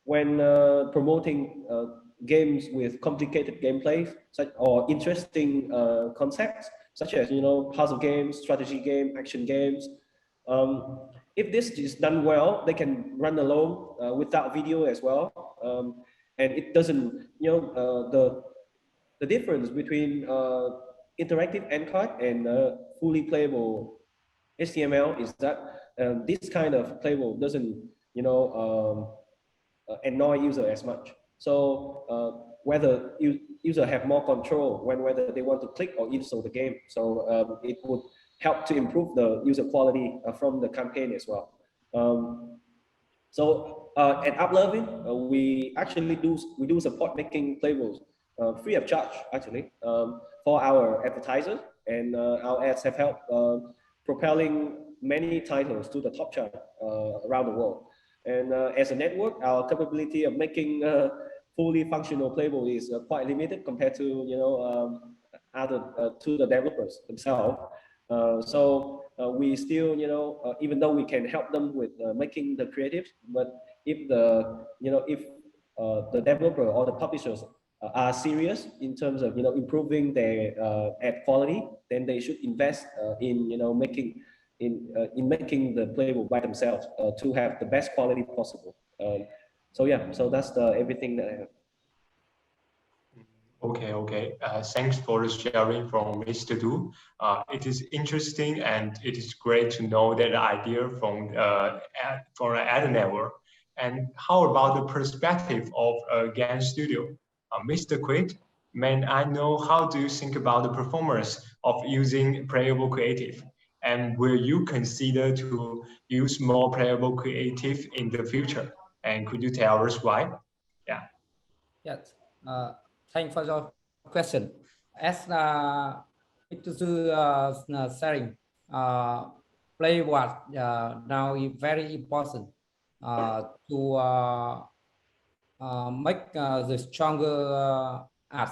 when promoting games with complicated gameplays, or interesting concepts, such as puzzle games, strategy game, action games. If this is done well, they can run alone without video as well. And it doesn't, the difference between interactive end card and fully playable HTML is that this kind of playable doesn't, annoy user as much. So whether user have more control whether they want to click or install the game. So it would help to improve the user quality from the campaign as well. So at AppLovin, we actually do support making playables free of charge, actually, for our advertisers, and our ads have helped propelling many titles to the top chart around the world. And as a network, our capability of making fully functional playable is quite limited compared to to the developers themselves. So we still, even though we can help them with making the creatives, but if the developer or the publishers are serious in terms of improving their ad quality, then they should invest in making the playable by themselves to have the best quality possible. So yeah, so that's everything that I have. Okay. Thanks for the sharing from Mr. Du. It is interesting, and it is great to know that idea from an ad network. And how about the perspective of a game studio? Mr. Quid, may I know how do you think about the performance of using playable creative? And will you consider to use more playable creative in the future? And could you tell us why? Yeah. Yes. Thanks for your question. As sharing, play what now is very important to make the stronger art.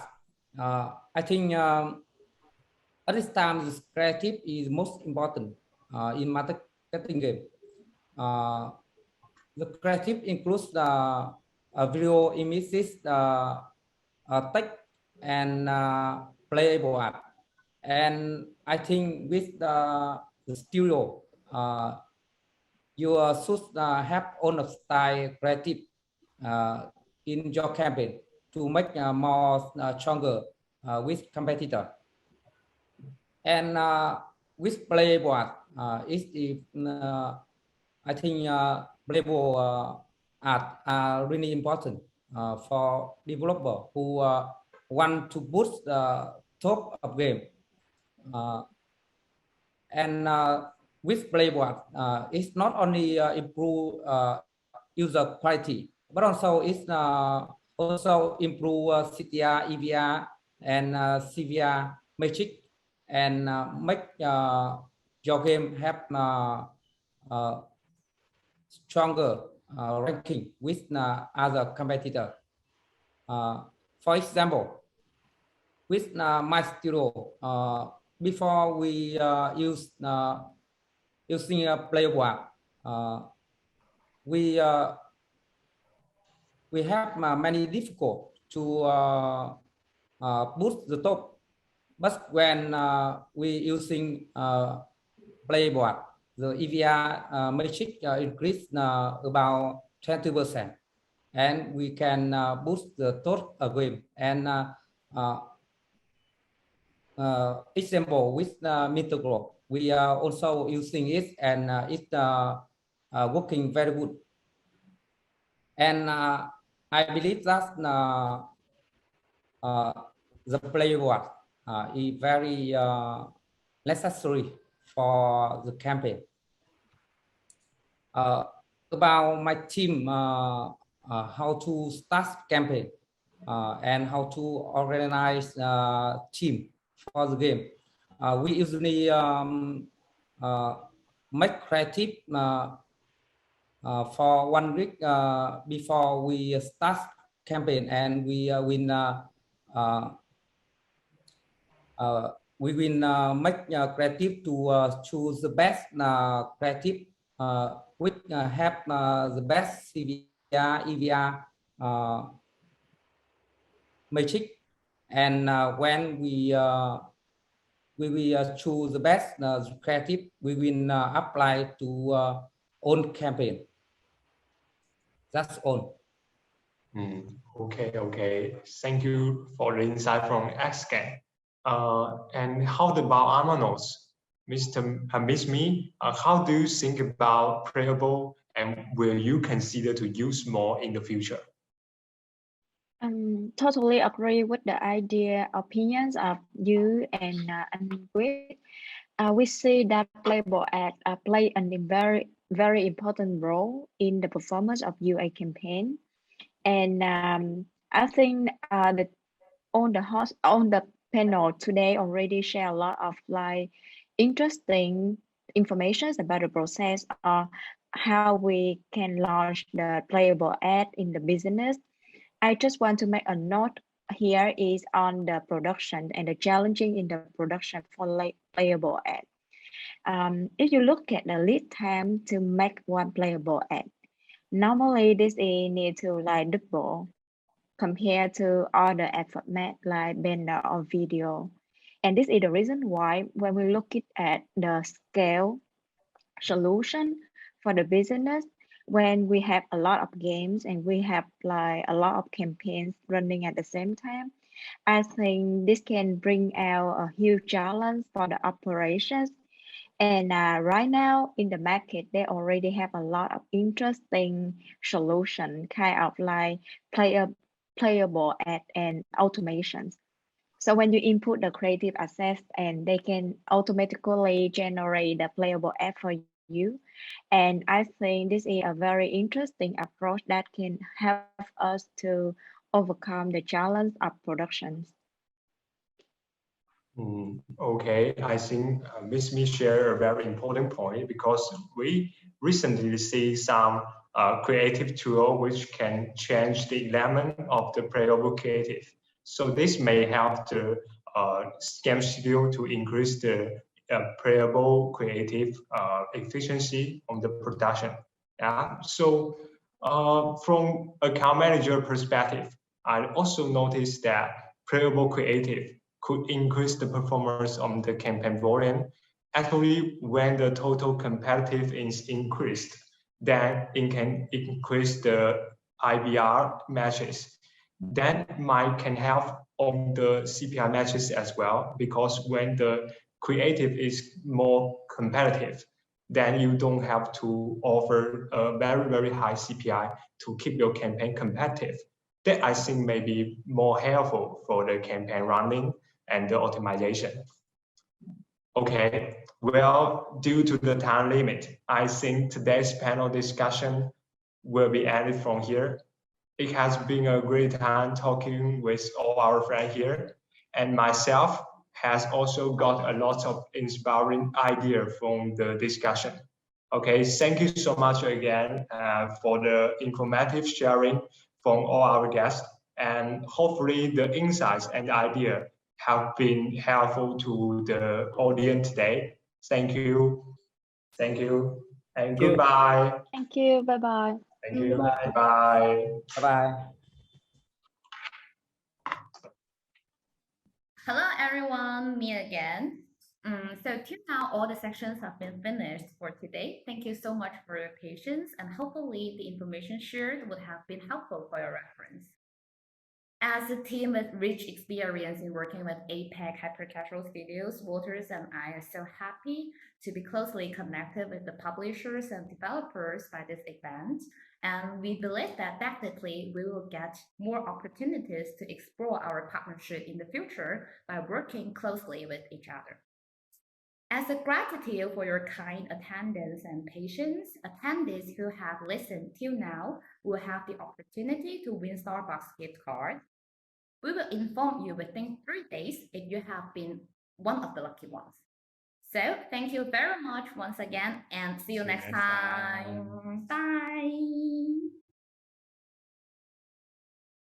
I think at this time, the creative is most important in marketing game. The creative includes the video, images, text, and playable art. And I think with the studio, you should have own style creative in your campaign to make more stronger with competitor. And with playable art, I think playable art are really important for developer who want to boost the top of game. And with playable art, it's not only improve user quality, but also it's also improve CTR, EVR, and CVR metric, and make your game have stronger ranking with other competitor. For example, with my studio, before we use using a playable art, we have many difficult to boost the top, but when we using playable art, the EVR matrix increase about 20%, and we can boost the top game. And example with Mintegral, we are also using it, and it's working very good. And I believe that the playable art is very necessary for the campaign. About my team, how to start campaign and how to organize team for the game. We usually make creative for 1 week before we start campaign, and we will make creative to choose the best creative which have the best CVR, EVR matrix, and when we will choose the best creative, we will apply to own campaign. That's all. Okay. Thank you for the insight from XGame. And how about Amanotes? Miss Me, how do you think about Playable, and will you consider to use more in the future? Totally agree with the opinions of you and with. We see that Playable ad play a very important role in the performance of UA campaign, and I think that on the panel today already share a lot of interesting information about the process or how we can launch the Playable ad in the business. I just want to make a note here is on the production and the challenging in the production for Playable ad. If you look at the lead time to make one Playable ad, normally this is need to double compared to other ad format like banner or video. And this is the reason why when we look at the scale solution for the business, when we have a lot of games and we have a lot of campaigns running at the same time, I think this can bring out a huge challenge for the operations. And right now in the market, they already have a lot of interesting solution, kind of playable ad and automations. So when you input the creative assets, and they can automatically generate the playable ad for you. And I think this is a very interesting approach that can help us to overcome the challenge of productions. Okay, I think Miss Me shared a very important point, because we recently see some creative tool which can change the element of the playable creative. So this may help the game studio to increase the playable creative efficiency on the production. Yeah. So from account manager perspective, I also noticed that playable creative could increase the performance on the campaign volume. Actually, when the total competitive is increased, then it can increase the IBR matches. Then might can help on the CPI matches as well, because when the creative is more competitive, then you don't have to offer a very, very high CPI to keep your campaign competitive. That I think may be more helpful for the campaign running and the optimization. Okay, well, due to the time limit, I think today's panel discussion will be ended from here. It has been a great time talking with all our friends here, and myself has also got a lot of inspiring ideas from the discussion. Okay, thank you so much again for the informative sharing from all our guests, and hopefully the insights and idea have been helpful to the audience today. Thank you. Thank you. And goodbye. Thank you. Bye bye. Thank you. Bye. Bye. Bye. Hello everyone, me again. So till now, all the sections have been finished for today. Thank you so much for your patience, and hopefully the information shared would have been helpful for your reference. As a team with rich experience in working with APAC hyper-casual studios, Walters and I are so happy to be closely connected with the publishers and developers by this event. And we believe that definitely we will get more opportunities to explore our partnership in the future by working closely with each other. As a gratitude for your kind attendance and patience, attendees who have listened till now will have the opportunity to win Starbucks gift card. We will inform you within 3 days if you have been one of the lucky ones. So thank you very much once again, and see you next time. Bye.